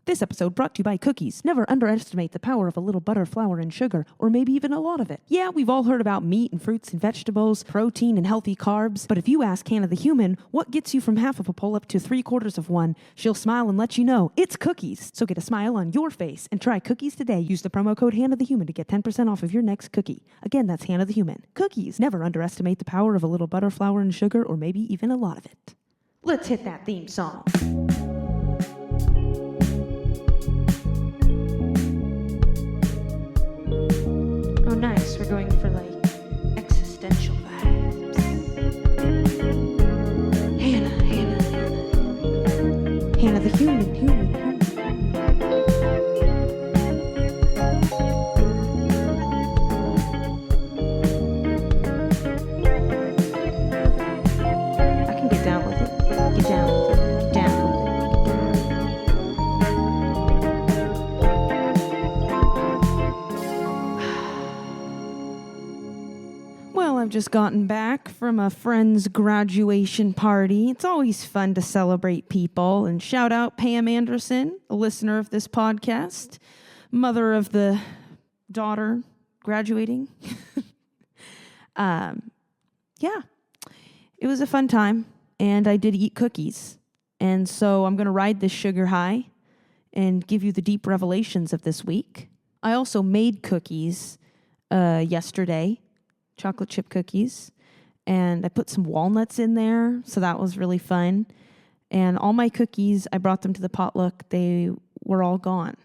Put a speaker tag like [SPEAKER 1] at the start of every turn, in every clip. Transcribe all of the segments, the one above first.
[SPEAKER 1] This episode brought to you by cookies. Never underestimate the power of a little butter, flour, and sugar, or maybe even a lot of it. Yeah, we've all heard about meat and fruits and vegetables, protein and healthy carbs, but if you ask Hannah the human, what gets you from half of a pull-up to 3/4 of one, she'll smile and let you know it's cookies. So get a smile on your face and try cookies today. Use the promo code Hannah the human to get 10% off of your next cookie. Again, that's Hannah the human. Cookies. Never underestimate the power of a little butter, flour, and sugar, or maybe even a lot of it. Let's hit that theme song. Oh, nice. We're going for like existential vibes. Hannah. Hannah the human. I can get down with it. Get down with it. Get down with it. Well, I've just gotten back from a friend's graduation party. It's always fun to celebrate people. And shout out Pam Anderson, a listener of this podcast, mother of the daughter graduating. Yeah, it was a fun time. And I did eat cookies. And so I'm going to ride this sugar high and give you the deep revelations of this week. I also made cookies yesterday. Chocolate chip cookies, and I put some walnuts in there, so that was really fun. And all my cookies, I brought them to the potluck. They were all gone.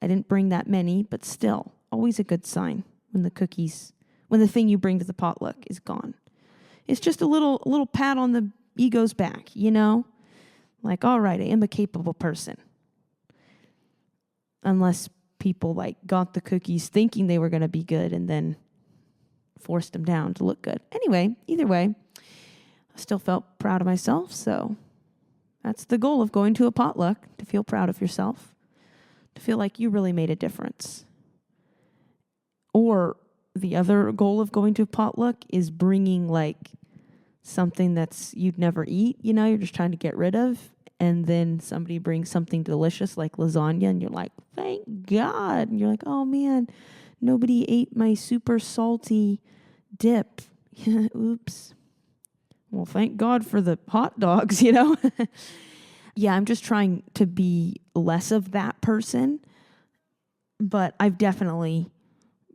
[SPEAKER 1] I didn't bring that many, but still, always a good sign when the thing you bring to the potluck is gone. It's just a little pat on the ego's back, you know? Like, all right, I am a capable person. Unless people like got the cookies thinking they were going to be good and then forced them down to look good. Anyway, either way, I still felt proud of myself, so that's the goal of going to a potluck, to feel proud of yourself, to feel like you really made a difference. Or the other goal of going to a potluck is bringing like something that's you'd never eat, you know, you're just trying to get rid of, and then somebody brings something delicious like lasagna, and you're like, thank God. And you're like, oh man, nobody ate my super salty dip. Oops. Well, thank God for the hot dogs, you know? Yeah, I'm just trying to be less of that person, but I've definitely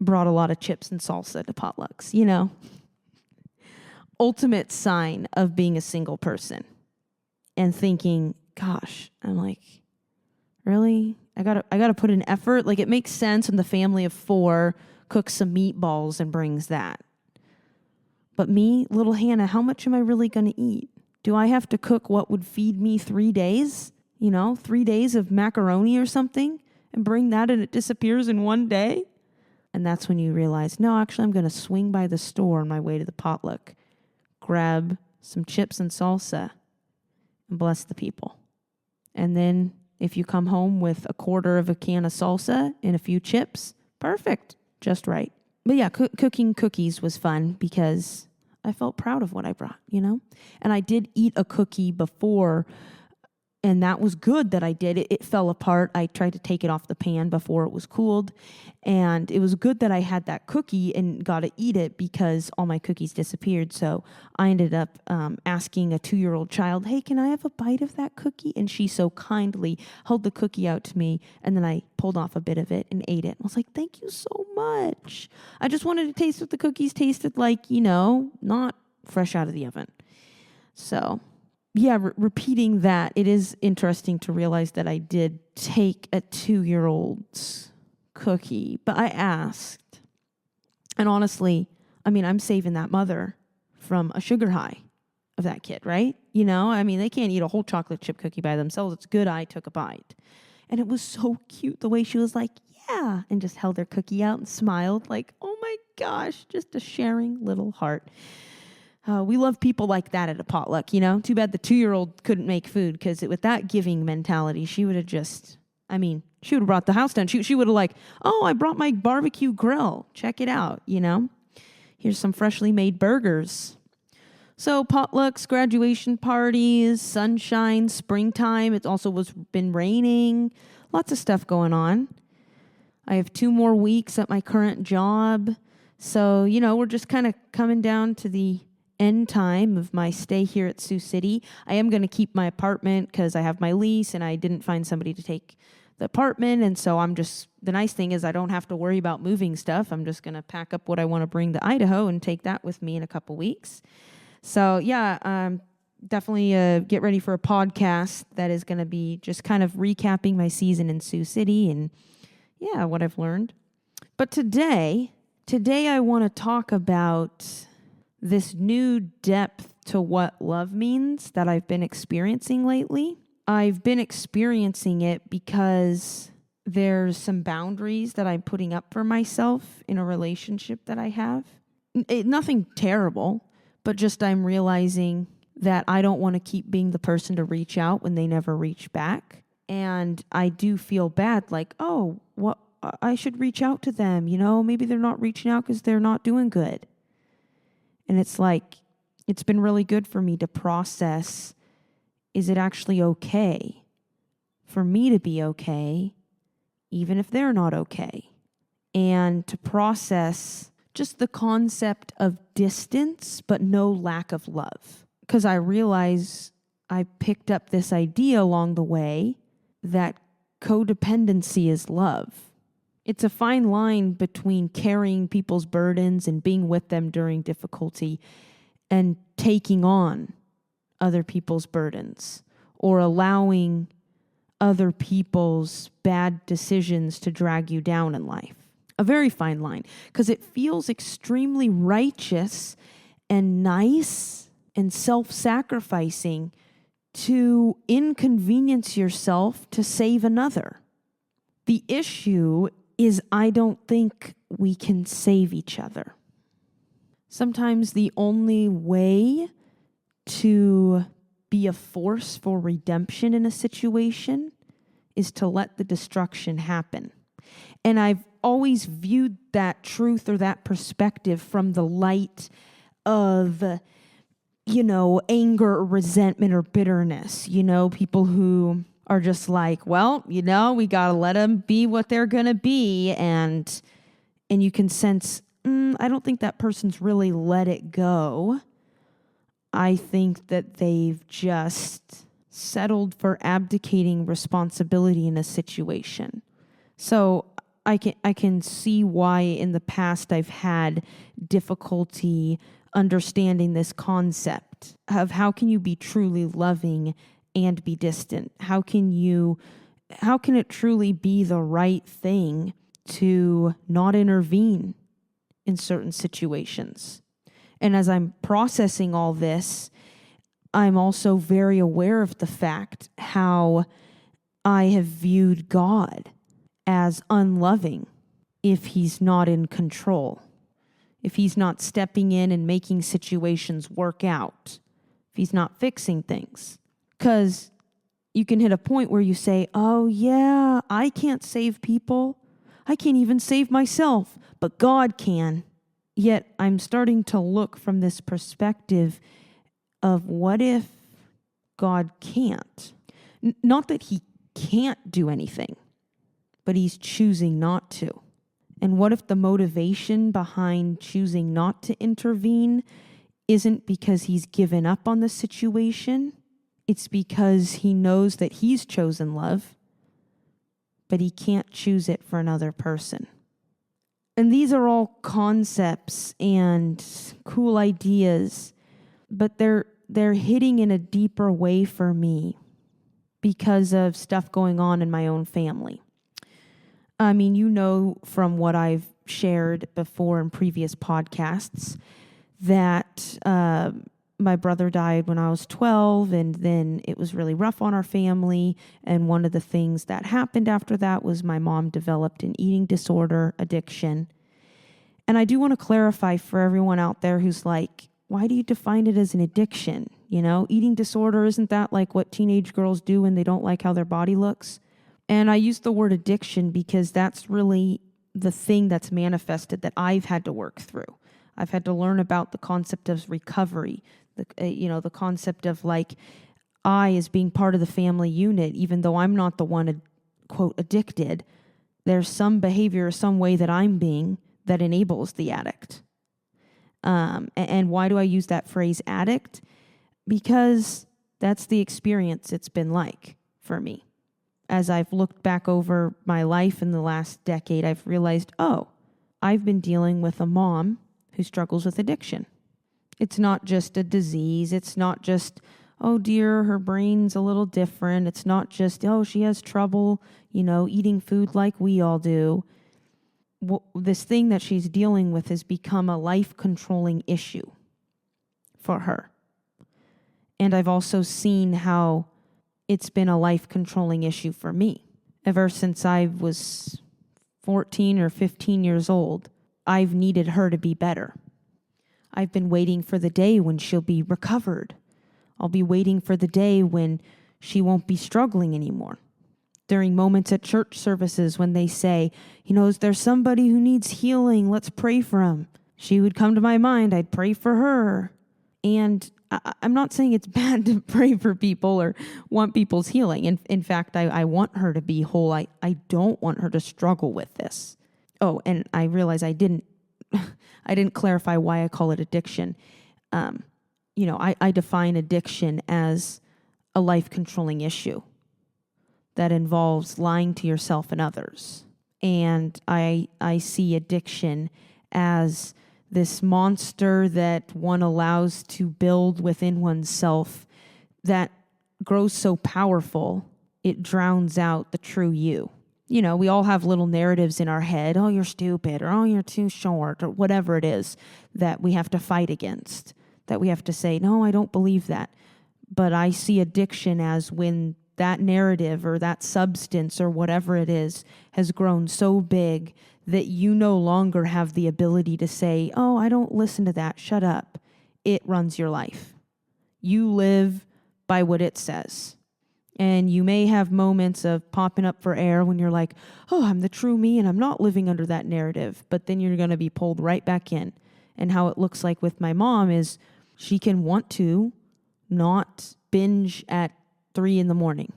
[SPEAKER 1] brought a lot of chips and salsa to potlucks, you know? Ultimate sign of being a single person and thinking, gosh, I'm like, really? I gotta put in effort. Like, it makes sense when the family of 4 cooks some meatballs and brings that. But me, little Hannah, how much am I really gonna eat? Do I have to cook what would feed me 3 days? You know, 3 days of macaroni or something, and bring that and it disappears in 1 day? And that's when you realize, no, actually, I'm gonna swing by the store on my way to the potluck, grab some chips and salsa, and bless the people. And then if you come home with 1/4 of a can of salsa and a few chips, perfect, just right. But yeah, cooking cookies was fun because I felt proud of what I brought, you know? And I did eat a cookie before, and that was good that I did. It fell apart. I tried to take it off the pan before it was cooled, and it was good that I had that cookie and got to eat it because all my cookies disappeared. So I ended up asking a 2-year-old child, hey, can I have a bite of that cookie? And she so kindly held the cookie out to me, and then I pulled off a bit of it and ate it. I was like, thank you so much. I just wanted to taste what the cookies tasted like, you know, not fresh out of the oven. So yeah, repeating that, it is interesting to realize that I did take a 2-year-old's cookie, but I asked. And honestly, I mean, I'm saving that mother from a sugar high of that kid, right? You know, I mean, they can't eat a whole chocolate chip cookie by themselves. It's good I took a bite. And it was so cute the way she was like, yeah, and just held her cookie out and smiled like, oh my gosh, just a sharing little heart. We love people like that at a potluck, you know? Too bad the 2-year-old couldn't make food, because with that giving mentality, she would have just, I mean, she would have brought the house down. She would have like, oh, I brought my barbecue grill. Check it out, you know? Here's some freshly made burgers. So potlucks, graduation parties, sunshine, springtime. It also been raining. lots of stuff going on. I have 2 more weeks at my current job. So, we're just kind of coming down to the end time of my stay here at Sioux City. I am going to keep my apartment because I have my lease and I didn't find somebody to take the apartment. And so the nice thing is I don't have to worry about moving stuff. I'm just going to pack up what I want to bring to Idaho and take that with me in a couple weeks. So definitely get ready for a podcast that is going to be just kind of recapping my season in Sioux City and what I've learned. But today I want to talk about this new depth to what love means that I've been experiencing lately. I've been experiencing it because there's some boundaries that I'm putting up for myself in a relationship that I have. Nothing terrible, but just I'm realizing that I don't want to keep being the person to reach out when they never reach back. And I do feel bad, like, I should reach out to them. Maybe they're not reaching out because they're not doing good. And it's like, it's been really good for me to process, is it actually okay for me to be okay, even if they're not okay? And to process just the concept of distance, but no lack of love. Because I realize I picked up this idea along the way that codependency is love. It's a fine line between carrying people's burdens and being with them during difficulty and taking on other people's burdens or allowing other people's bad decisions to drag you down in life. A very fine line, because it feels extremely righteous and nice and self-sacrificing to inconvenience yourself to save another. The issue is I don't think we can save each other. Sometimes the only way to be a force for redemption in a situation is to let the destruction happen. And I've always viewed that truth or that perspective from the light of, anger or resentment or bitterness. People who are just like, well, we got to let them be what they're going to be. And you can sense, I don't think that person's really let it go. I think that they've just settled for abdicating responsibility in a situation. So I can see why in the past I've had difficulty understanding this concept of how can you be truly loving and be distant? How can it truly be the right thing to not intervene in certain situations? And as I'm processing all this, I'm also very aware of the fact how I have viewed God as unloving if he's not in control, if he's not stepping in and making situations work out, if he's not fixing things. Because you can hit a point where you say, oh yeah, I can't save people. I can't even save myself, but God can. Yet I'm starting to look from this perspective of what if God can't? Not that he can't do anything, but he's choosing not to. And what if the motivation behind choosing not to intervene isn't because he's given up on the situation? It's because he knows that he's chosen love, but he can't choose it for another person. And these are all concepts and cool ideas, but they're hitting in a deeper way for me because of stuff going on in my own family. I mean, from what I've shared before in previous podcasts that my brother died when I was 12, and then it was really rough on our family. And one of the things that happened after that was my mom developed an eating disorder addiction. And I do want to clarify for everyone out there who's like, why do you define it as an addiction? Eating disorder, isn't that like what teenage girls do when they don't like how their body looks? And I use the word addiction because that's really the thing that's manifested that I've had to work through. I've had to learn about the concept of recovery, the concept of like I as being part of the family unit, even though I'm not the one quote, addicted, there's some behavior, some way that I'm being that enables the addict. And why do I use that phrase addict? Because that's the experience it's been like for me. As I've looked back over my life in the last decade, I've realized, oh, I've been dealing with a mom who struggles with addiction. It's not just a disease. It's not just, oh dear, her brain's a little different. It's not just, oh, she has trouble, eating food like we all do. This thing that she's dealing with has become a life-controlling issue for her. And I've also seen how it's been a life-controlling issue for me. Ever since I was 14 or 15 years old, I've needed her to be better. I've been waiting for the day when she'll be recovered. I'll be waiting for the day when she won't be struggling anymore. During moments at church services when they say, is there somebody who needs healing? Let's pray for him. She would come to my mind. I'd pray for her. And I'm not saying it's bad to pray for people or want people's healing. In fact, I want her to be whole. I don't want her to struggle with this. Oh, and I realize I didn't clarify why I call it addiction. I define addiction as a life-controlling issue that involves lying to yourself and others. And I see addiction as this monster that one allows to build within oneself that grows so powerful, it drowns out the true you. We all have little narratives in our head, oh, you're stupid, or oh, you're too short, or whatever it is that we have to fight against, that we have to say, no, I don't believe that. But I see addiction as when that narrative or that substance or whatever it is has grown so big that you no longer have the ability to say, oh, I don't listen to that, shut up. It runs your life. You live by what it says. And you may have moments of popping up for air when you're like, oh, I'm the true me and I'm not living under that narrative. But then you're going to be pulled right back in. And how it looks like with my mom is she can want to not binge at 3 a.m,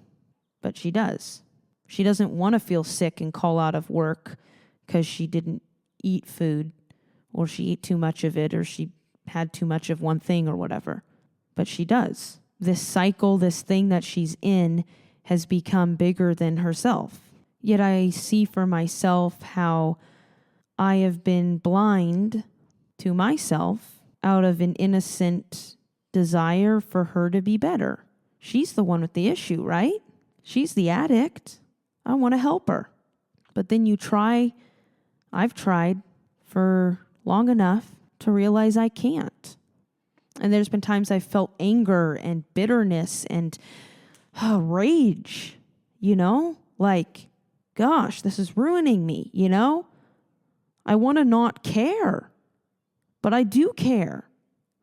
[SPEAKER 1] but she does. She doesn't want to feel sick and call out of work because she didn't eat food or she ate too much of it or she had too much of one thing or whatever. But she does. This cycle, this thing that she's in has become bigger than herself. Yet I see for myself how I have been blind to myself out of an innocent desire for her to be better. She's the one with the issue, right? She's the addict. I want to help her. But then I've tried for long enough to realize I can't. And there's been times I've felt anger and bitterness and rage, like, gosh, this is ruining me, I want to not care, but I do care.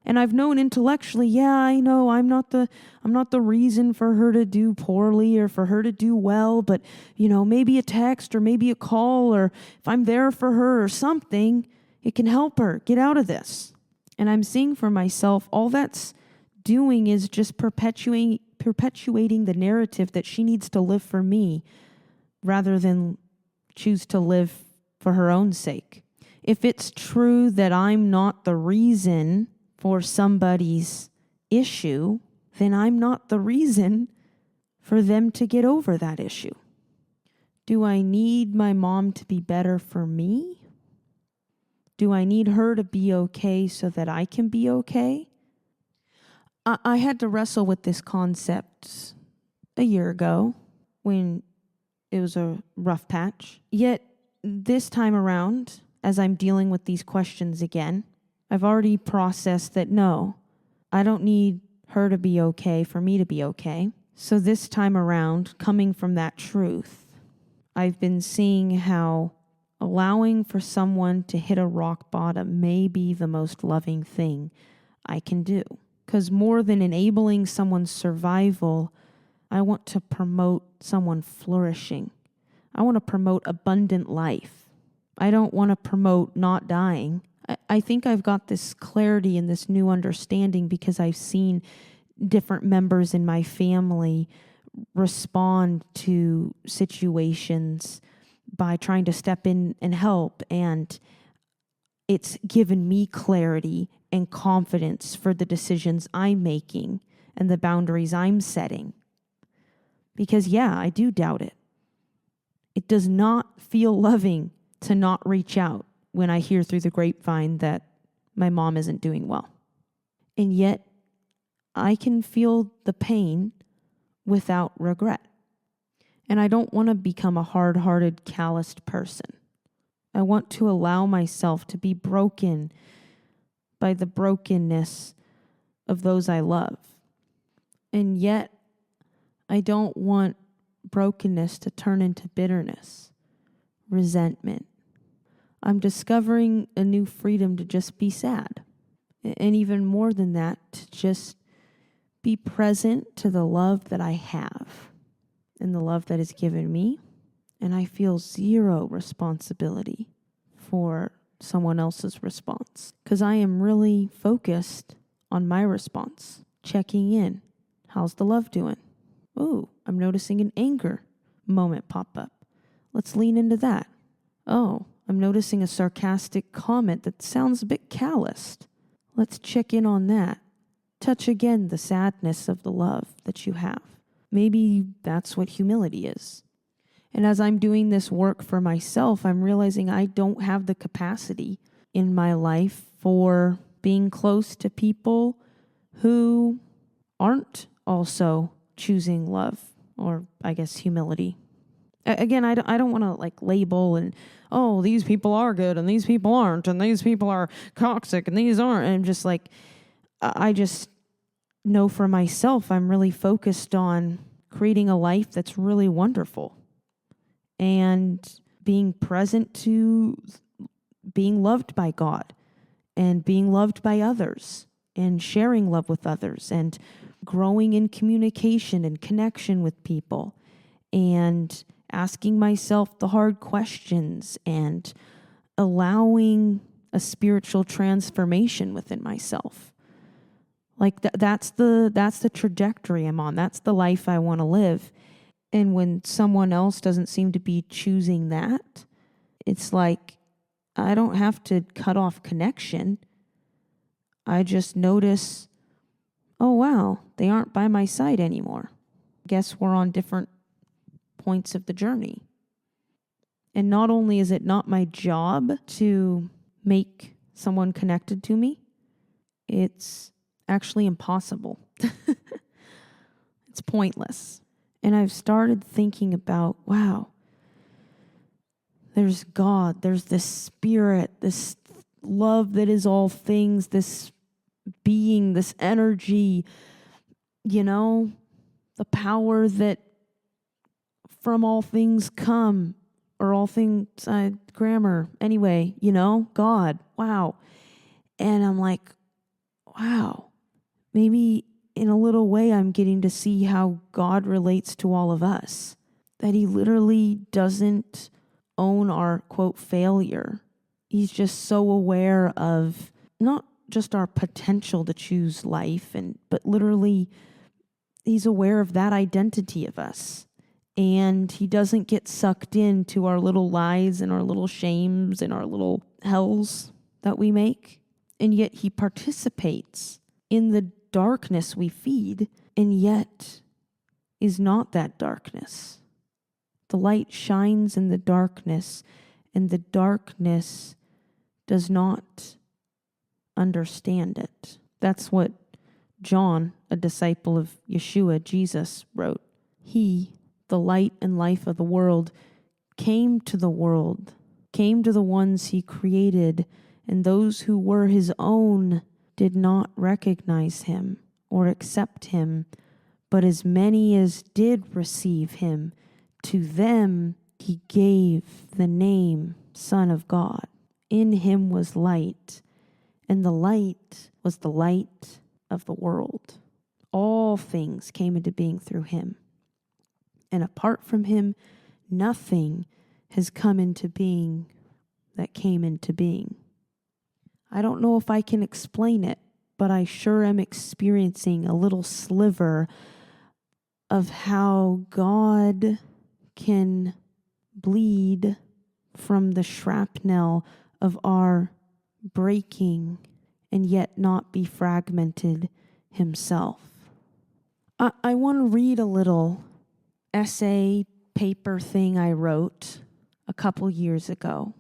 [SPEAKER 1] And I've known intellectually, yeah, I know I'm not the reason for her to do poorly or for her to do well, but maybe a text or maybe a call or if I'm there for her or something, it can help her get out of this. And I'm seeing for myself, all that's doing is just perpetuating the narrative that she needs to live for me rather than choose to live for her own sake. If it's true that I'm not the reason for somebody's issue, then I'm not the reason for them to get over that issue. Do I need my mom to be better for me? Do I need her to be okay so that I can be okay? I had to wrestle with this concept a year ago when it was a rough patch. Yet this time around, as I'm dealing with these questions again, I've already processed that no, I don't need her to be okay for me to be okay. So this time around, coming from that truth, I've been seeing how allowing for someone to hit a rock bottom may be the most loving thing I can do. Because more than enabling someone's survival, I want to promote someone flourishing. I want to promote abundant life. I don't want to promote not dying. I think I've got this clarity and this new understanding because I've seen different members in my family respond to situations by trying to step in and help. And it's given me clarity and confidence for the decisions I'm making and the boundaries I'm setting. Because, yeah, I do doubt it. It does not feel loving to not reach out when I hear through the grapevine that my mom isn't doing well. And yet, I can feel the pain without regret. And I don't want to become a hard-hearted, calloused person. I want to allow myself to be broken by the brokenness of those I love. And yet, I don't want brokenness to turn into bitterness, resentment. I'm discovering a new freedom to just be sad. And even more than that, to just be present to the love that I have and the love that is given me. And I feel zero responsibility for someone else's response because I am really focused on my response, checking in. How's the love doing? Oh, I'm noticing an anger moment pop up. Let's lean into that. Oh, I'm noticing a sarcastic comment that sounds a bit calloused. Let's check in on that. Touch again the sadness of the love that you have. Maybe that's what humility is. And as I'm doing this work for myself, I'm realizing I don't have the capacity in my life for being close to people who aren't also choosing love, or I guess humility. Again, I don't want to label and, oh, these people are good and these people aren't and these people are toxic and these aren't. And I'm just I just know for myself, I'm really focused on creating a life that's really wonderful and being present to being loved by God and being loved by others and sharing love with others and growing in communication and connection with people and asking myself the hard questions and allowing a spiritual transformation within myself. That's the trajectory I'm on. That's the life I want to live. And when someone else doesn't seem to be choosing that, it's like I don't have to cut off connection. I just notice, oh, wow, they aren't by my side anymore. Guess we're on different points of the journey. And not only is it not my job to make someone connected to me, it's actually impossible. It's pointless. And I've started thinking about, wow, there's God, there's this spirit, this love that is all things, this being, this energy, the power that from all things come, or all things, grammar, anyway, God, wow. And I'm like, wow, maybe in a little way I'm getting to see how God relates to all of us, that he literally doesn't own our, quote, failure. He's just so aware of not just our potential to choose life, but literally he's aware of that identity of us. And he doesn't get sucked into our little lies and our little shames and our little hells that we make. And yet he participates in the darkness we feed, and yet is not that darkness. The light shines in the darkness, and the darkness does not understand it. That's what John, a disciple of Yeshua, Jesus, wrote. He, the light and life of the world, came to the ones he created, and those who were his own did not recognize him or accept him. But as many as did receive him, to them he gave the name Son of God. In him was light, and the light was the light of the world. All things came into being through him. And apart from him, nothing has come into being that came into being. I don't know if I can explain it, but I sure am experiencing a little sliver of how God can bleed from the shrapnel of our breaking and yet not be fragmented himself. I want to read a little essay paper thing I wrote a couple years ago,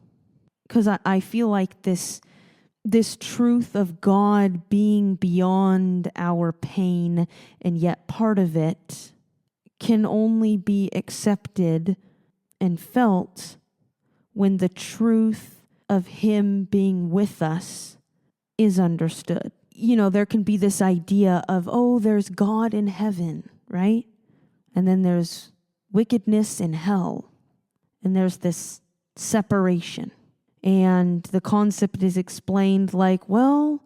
[SPEAKER 1] because I feel like this truth of God being beyond our pain and yet part of it can only be accepted and felt when the truth of him being with us is understood. There can be this idea of, oh, there's God in heaven, right? And then there's wickedness in hell. And there's this separation. And the concept is explained like, well,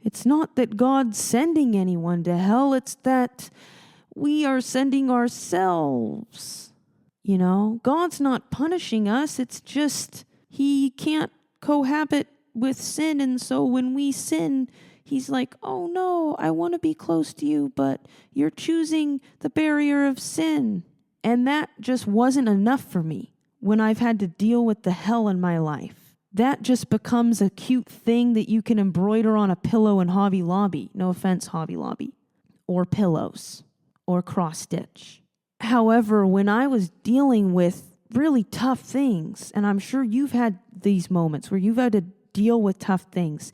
[SPEAKER 1] it's not that God's sending anyone to hell, it's that we are sending ourselves. God's not punishing us, it's just he can't cohabit with sin. And so when we sin, he's like, oh no, I want to be close to you, but you're choosing the barrier of sin. And that just wasn't enough for me when I've had to deal with the hell in my life. That just becomes a cute thing that you can embroider on a pillow in Hobby Lobby. No offense, Hobby Lobby. Or pillows. Or cross stitch. However, when I was dealing with really tough things, and I'm sure you've had these moments where you've had to deal with tough things,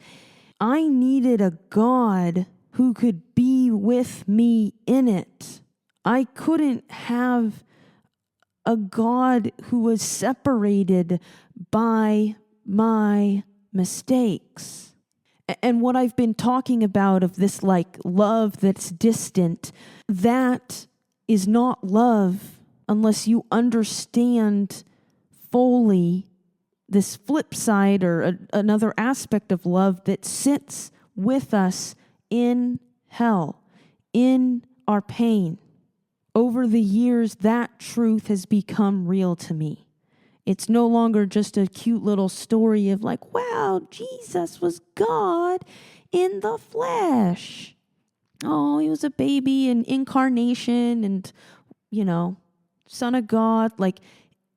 [SPEAKER 1] I needed a God who could be with me in it. I couldn't have a God who was separated by my mistakes. And what I've been talking about of this like love that's distant, that is not love unless you understand fully this flip side or another aspect of love that sits with us in hell, in our pain. Over the years, that truth has become real to me. It's no longer just a cute little story of like, wow, Jesus was God in the flesh. Oh, he was a baby and incarnation and, Son of God. Like,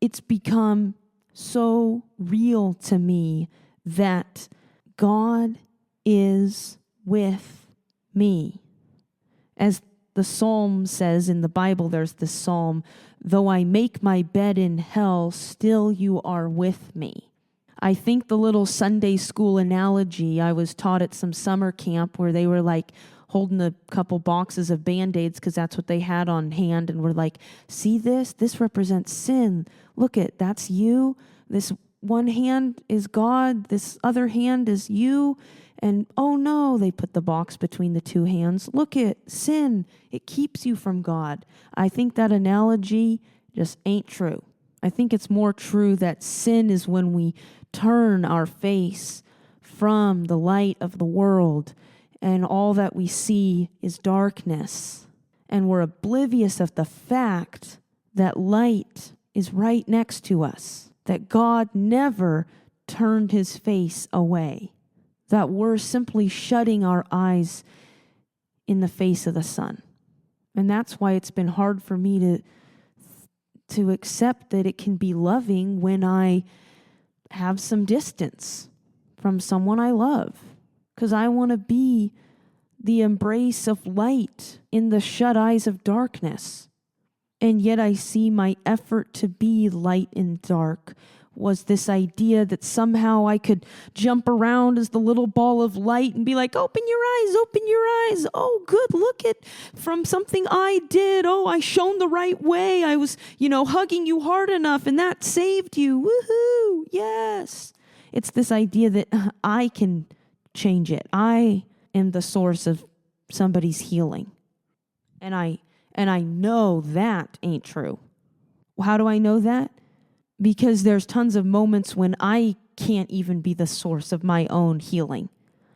[SPEAKER 1] it's become so real to me that God is with me. As the psalm says in the Bible, there's this psalm, though I make my bed in hell, still you are with me. I think the little Sunday school analogy I was taught at some summer camp where they were like holding a couple boxes of Band-Aids because that's what they had on hand, and were like, see this? This represents sin. Look it, that's you. This one hand is God. This other hand is you. And oh no, they put the box between the two hands. Look at sin. It keeps you from God. I think that analogy just ain't true. I think it's more true that sin is when we turn our face from the light of the world and all that we see is darkness. And we're oblivious of the fact that light is right next to us, that God never turned his face away, that we're simply shutting our eyes in the face of the sun. And that's why it's been hard for me to accept that it can be loving when I have some distance from someone I love. Because I want to be the embrace of light in the shut eyes of darkness. And yet I see my effort to be light in dark was this idea that somehow I could jump around as the little ball of light and be like, open your eyes, open your eyes. Oh, good, look at from something I did. Oh, I shone the right way. I was, hugging you hard enough and that saved you. Woohoo, yes. It's this idea that I can change it. I am the source of somebody's healing. And I know that ain't true. How do I know that? Because there's tons of moments when I can't even be the source of my own healing.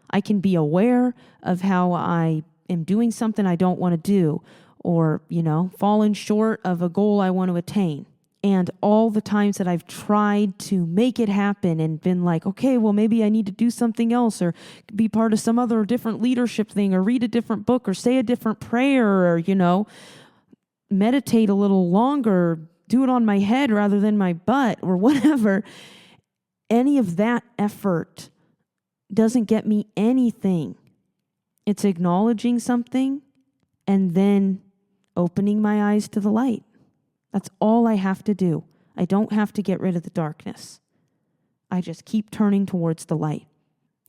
[SPEAKER 1] I can be aware of how I am doing something I don't want to do, or, falling short of a goal I want to attain. And all the times that I've tried to make it happen and been like, okay, well, maybe I need to do something else or be part of some other different leadership thing or read a different book or say a different prayer or, meditate a little longer, do it on my head rather than my butt or whatever. Any of that effort doesn't get me anything. It's acknowledging something and then opening my eyes to the light. That's all I have to do. I don't have to get rid of the darkness. I just keep turning towards the light.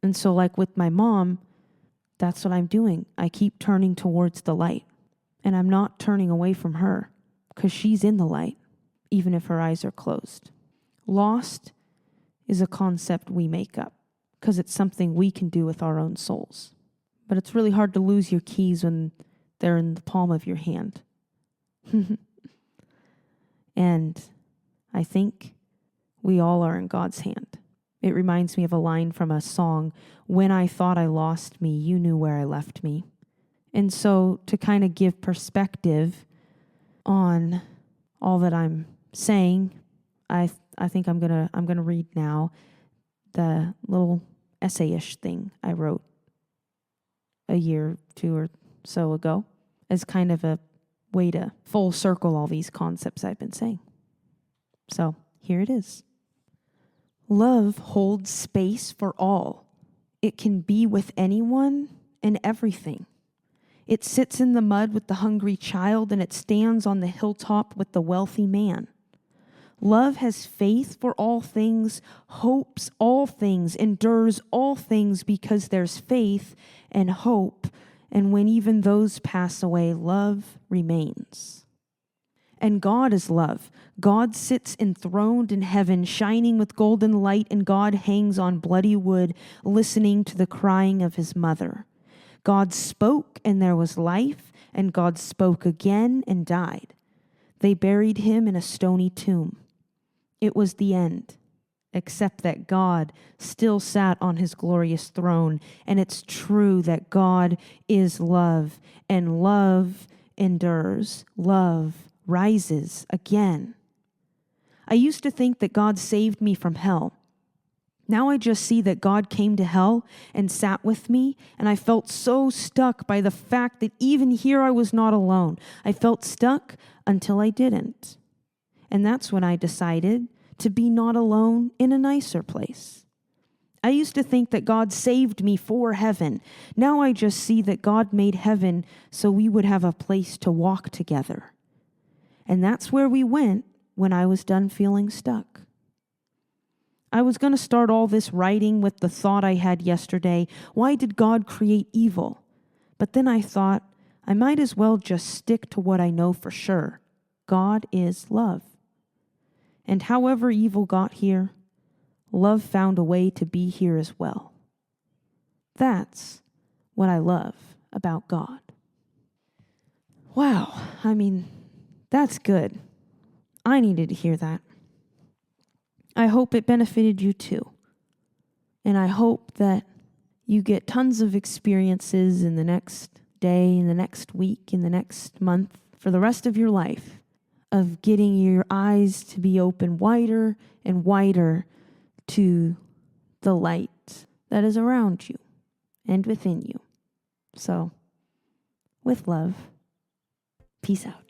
[SPEAKER 1] And so like with my mom, that's what I'm doing. I keep turning towards the light. And I'm not turning away from her because she's in the light, even if her eyes are closed. Lost is a concept we make up because it's something we can do with our own souls. But it's really hard to lose your keys when they're in the palm of your hand. And I think we all are in God's hand. It reminds me of a line from a song, "When I thought I lost me, you knew where I left me." And so to kind of give perspective on all that I'm saying, I think I'm gonna read now the little essay-ish thing I wrote a year, 2 or so ago as kind of a way to full circle all these concepts I've been saying. So here it is. Love holds space for all. It can be with anyone and everything. It sits in the mud with the hungry child, and it stands on the hilltop with the wealthy man. Love has faith for all things, hopes all things, endures all things because there's faith and hope. And when even those pass away, love remains. And God is love. God sits enthroned in heaven, shining with golden light, and God hangs on bloody wood, listening to the crying of his mother. God spoke, and there was life, and God spoke again and died. They buried him in a stony tomb. It was the end, except that God still sat on his glorious throne, and it's true that God is love, and love endures, love rises again. I used to think that God saved me from hell. Now I just see that God came to hell and sat with me, and I felt so stuck by the fact that even here I was not alone. I felt stuck until I didn't. And that's when I decided to be not alone in a nicer place. I used to think that God saved me for heaven. Now I just see that God made heaven so we would have a place to walk together. And that's where we went when I was done feeling stuck. I was going to start all this writing with the thought I had yesterday, why did God create evil? But then I thought, I might as well just stick to what I know for sure. God is love. And however evil got here, love found a way to be here as well. That's what I love about God. Wow, that's good. I needed to hear that. I hope it benefited you too. And I hope that you get tons of experiences in the next day, in the next week, in the next month, for the rest of your life, of getting your eyes to be open wider and wider to the light that is around you and within you. So, with love, peace out.